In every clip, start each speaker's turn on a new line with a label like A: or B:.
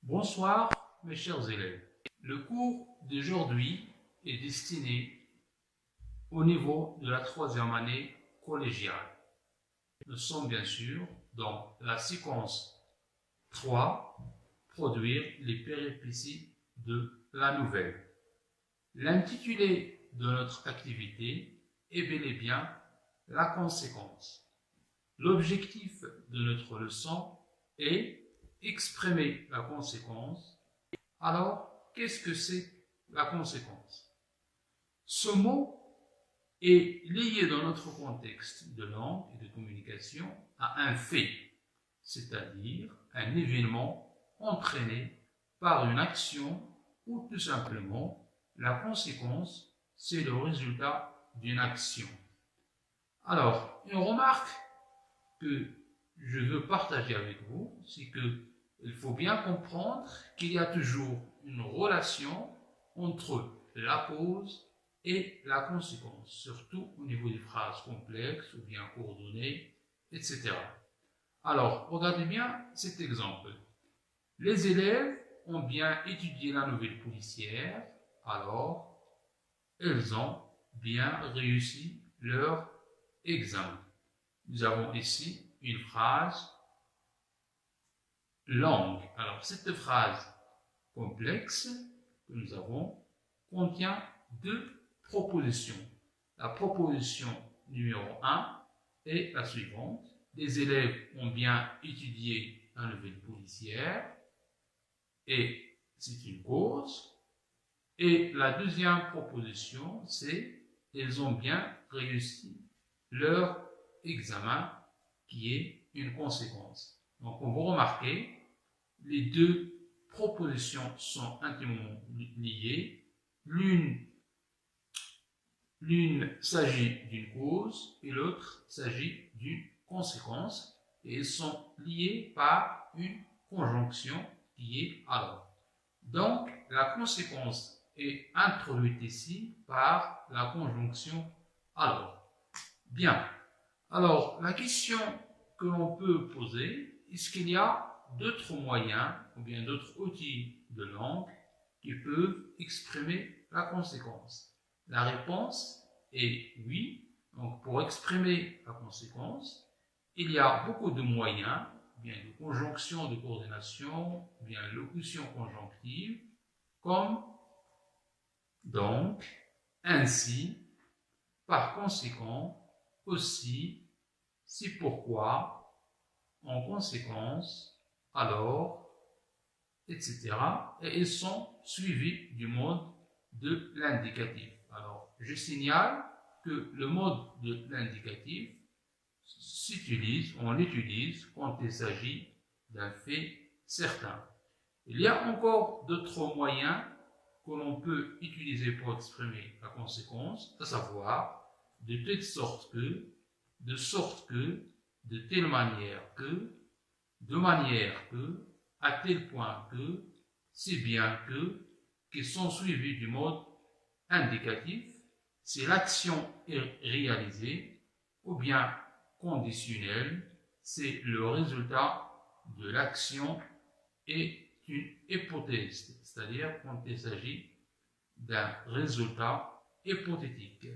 A: Bonsoir mes chers élèves. Le cours d'aujourd'hui est destiné au niveau de la troisième année collégiale. Nous sommes bien sûr dans la séquence 3, produire les péripéties de la nouvelle. L'intitulé de notre activité est bel et bien la conséquence. L'objectif de notre leçon est exprimer la conséquence. Alors, qu'est-ce que c'est la conséquence? Ce mot est lié dans notre contexte de langue et de communication à un fait, c'est-à-dire un événement entraîné par une action ou tout simplement la conséquence, c'est le résultat d'une action. Alors, une remarque que je veux partager avec vous, c'est qu'il faut bien comprendre qu'il y a toujours une relation entre la cause et la conséquence, surtout au niveau des phrases complexes ou bien coordonnées, etc. Alors, regardez bien cet exemple. Les élèves ont bien étudié la nouvelle policière, alors elles ont bien réussi leur examen. Nous avons ici une phrase longue. Alors, cette phrase complexe que nous avons contient deux propositions. La proposition numéro 1 est la suivante. Les élèves ont bien étudié la nouvelle policière et c'est une cause. Et la deuxième proposition, c'est ils ont bien réussi leur examen qui est une conséquence. Donc, on va remarquer, les deux propositions sont intimement liées. L'une s'agit d'une cause et l'autre s'agit d'une conséquence. Et elles sont liées par une conjonction qui est alors. Donc, la conséquence est introduite ici par la conjonction alors. Bien. Alors, la question que l'on peut poser, est-ce qu'il y a d'autres moyens ou bien d'autres outils de langue qui peuvent exprimer la conséquence? La réponse est oui. Donc, pour exprimer la conséquence, il y a beaucoup de moyens, bien de conjonction, de coordination, bien locution conjonctive, comme donc, ainsi, par conséquent, aussi, si pourquoi, en conséquence, alors, etc. Et ils sont suivis du mode de l'indicatif. Alors, je signale que le mode de l'indicatif on l'utilise quand il s'agit d'un fait certain. Il y a encore d'autres moyens que l'on peut utiliser pour exprimer la conséquence, à savoir de telle sorte que, de sorte que, de telle manière que, de manière que, à tel point que, si bien que, qui sont suivis du mode indicatif, si l'action est réalisée, ou bien conditionnelle, c'est le résultat de l'action et une hypothèse, c'est-à-dire quand il s'agit d'un résultat hypothétique.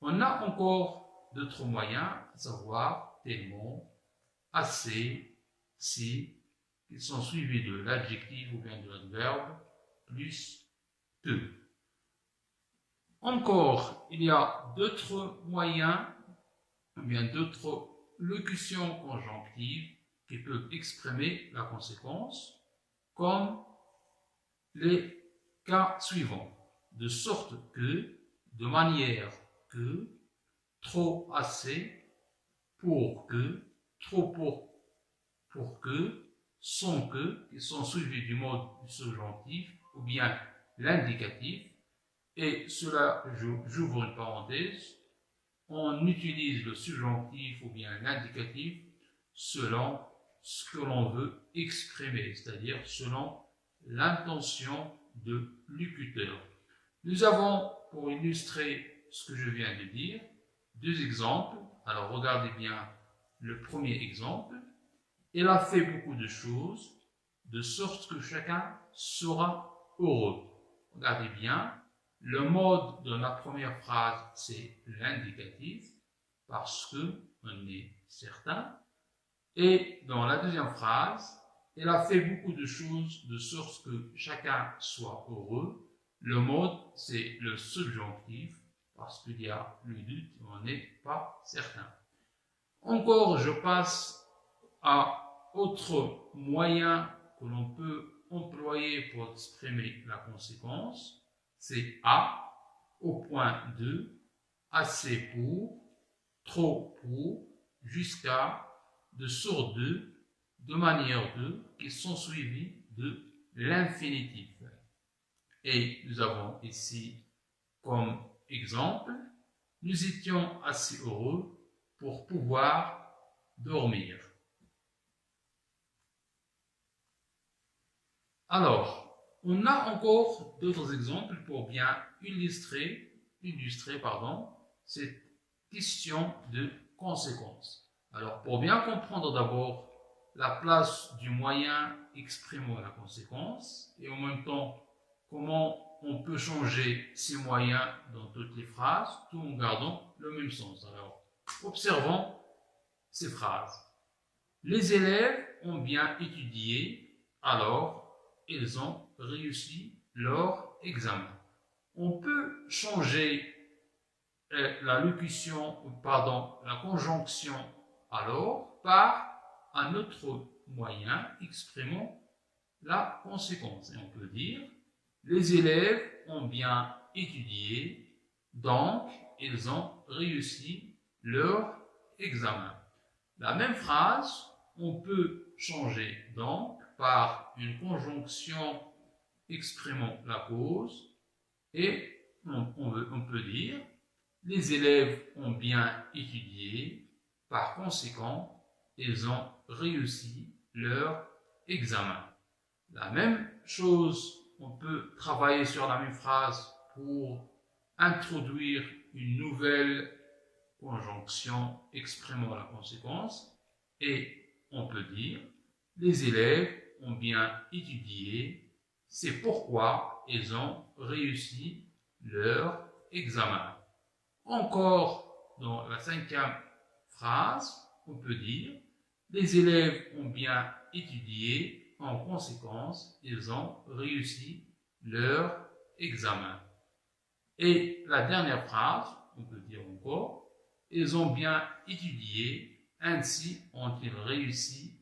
A: On a encore d'autres moyens, à savoir tellement, assez, si, qui sont suivis de l'adjectif ou bien de l'adverbe, plus que. Encore, il y a d'autres moyens, ou bien d'autres locutions conjonctives qui peuvent exprimer la conséquence, comme les cas suivants, de sorte que, de manière que, trop assez, pour que, trop pour que, sans que, qui sont suivis du mode du subjonctif ou bien l'indicatif, et cela, j'ouvre une parenthèse, on utilise le subjonctif ou bien l'indicatif selon ce que l'on veut exprimer, c'est-à-dire selon l'intention de l'écouteur. Nous avons, pour illustrer ce que je viens de dire, deux exemples. Alors, regardez bien le premier exemple. Elle a fait beaucoup de choses. de sorte que chacun sera heureux. Regardez bien, le mode de la première phrase, c'est l'indicatif, parce que on est certain. Et dans la deuxième phrase, elle a fait beaucoup de choses de sorte que chacun soit heureux. Le mode, c'est le subjonctif, parce qu'il y a le doute, on n'est pas certain. Encore, je passe à autre moyen que l'on peut employer pour exprimer la conséquence. C'est à, au point de, assez pour, trop pour, jusqu'à, de sur de manière de, qui sont suivis de l'infinitif. Et nous avons ici comme exemple, nous étions assez heureux pour pouvoir dormir. Alors, on a encore d'autres exemples pour bien illustrer cette question de conséquence. Alors, pour bien comprendre d'abord la place du moyen exprimant la conséquence et en même temps comment on peut changer ces moyens dans toutes les phrases tout en gardant le même sens. Alors, observons ces phrases. Les élèves ont bien étudié, alors ils ont réussi leur examen. On peut changer la conjonction alors par un autre moyen exprimant la conséquence. Et on peut dire, les élèves ont bien étudié, donc ils ont réussi leur examen. La même phrase, on peut changer donc par une conjonction exprimant la cause et on peut dire les élèves ont bien étudié, par conséquent, ils ont réussi leur examen. La même chose, on peut travailler sur la même phrase pour introduire une nouvelle conjonction exprimant la conséquence et on peut dire les élèves ont bien étudié, c'est pourquoi ils ont réussi leur examen. Encore dans la cinquième phrase, on peut dire les élèves ont bien étudié, en conséquence, ils ont réussi leur examen. Et la dernière phrase, on peut dire encore, ils ont bien étudié, ainsi ont-ils réussi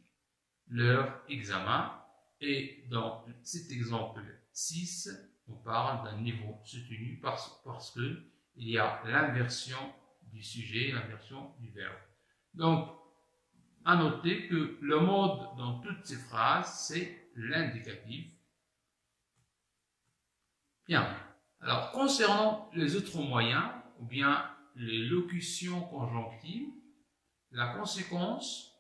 A: leur examen. Et dans cet exemple 6, on parle d'un niveau soutenu parce que il y a l'inversion du sujet, l'inversion du verbe. Donc, à noter que le mode dans toutes ces phrases, c'est l'indicatif. Bien. Alors, concernant les autres moyens, ou bien les locutions conjonctives, la conséquence,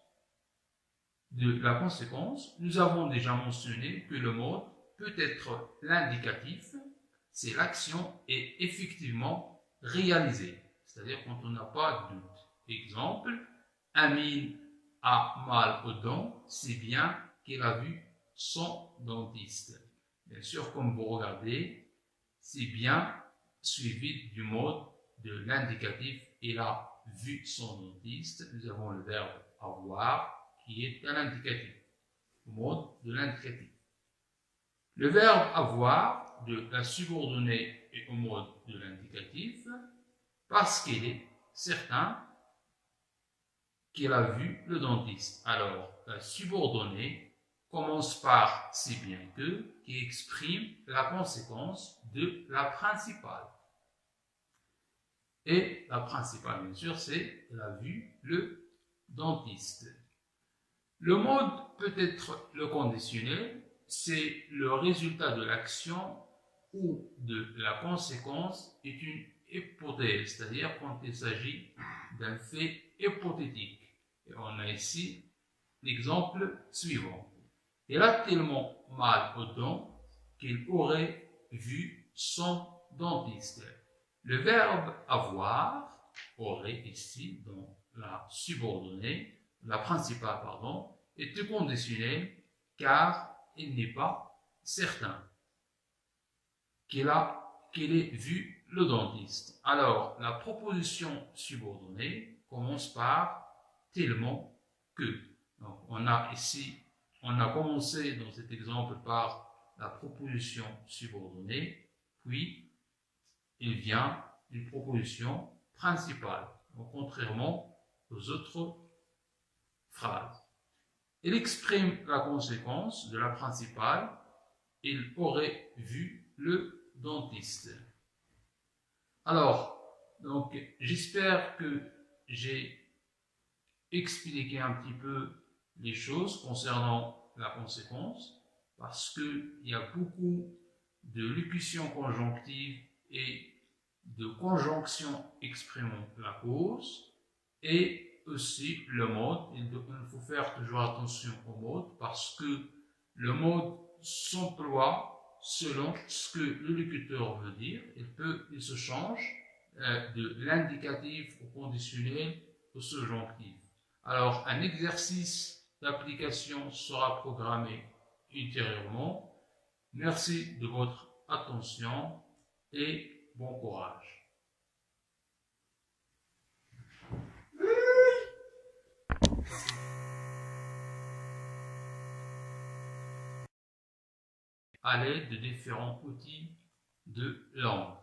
A: nous avons déjà mentionné que le mode peut être l'indicatif, c'est l'action est effectivement réalisée, c'est-à-dire quand on n'a pas de doute. Exemple, Amine a mal aux dents, c'est bien qu'il a vu son dentiste. Bien sûr, comme vous regardez, c'est bien suivi du mode de l'indicatif. Il a vu son dentiste. Nous avons le verbe avoir qui est un indicatif, le mode de l'indicatif. Le verbe avoir de la subordonnée est au mode de l'indicatif parce qu'il est certain qu'il a vu le dentiste. Alors, la subordonnée commence par si bien que, qui exprime la conséquence de la principale. Et la principale, bien sûr, c'est elle a vu le dentiste. Le mode peut être le conditionnel, c'est le résultat de l'action ou de la conséquence est une hypothèse, c'est-à-dire quand il s'agit d'un fait hypothétique. Et on a ici l'exemple suivant. Il a tellement mal aux dents qu'il aurait vu son dentiste. Le verbe avoir aurait ici dans la subordonnée, la principale, est conditionnel car il n'est pas certain qu'il ait vu le dentiste. Alors, la proposition subordonnée commence par tellement que. Donc, on a commencé dans cet exemple par la proposition subordonnée, puis il vient une proposition principale, donc, contrairement aux autres phrases. Il exprime la conséquence de la principale, il aurait vu le dentiste. Alors, donc, j'espère que j'ai expliqué un petit peu les choses concernant la conséquence, parce qu'il y a beaucoup de locutions conjonctives et de conjonctions exprimant la cause, et aussi le mode. Il faut faire toujours attention au mode, parce que le mode s'emploie selon ce que le locuteur veut dire. Il se change de l'indicatif au conditionnel au subjonctif. Alors, un exercice d'application sera programmé ultérieurement. Merci de votre attention et bon courage. À l'aide de différents outils de langue.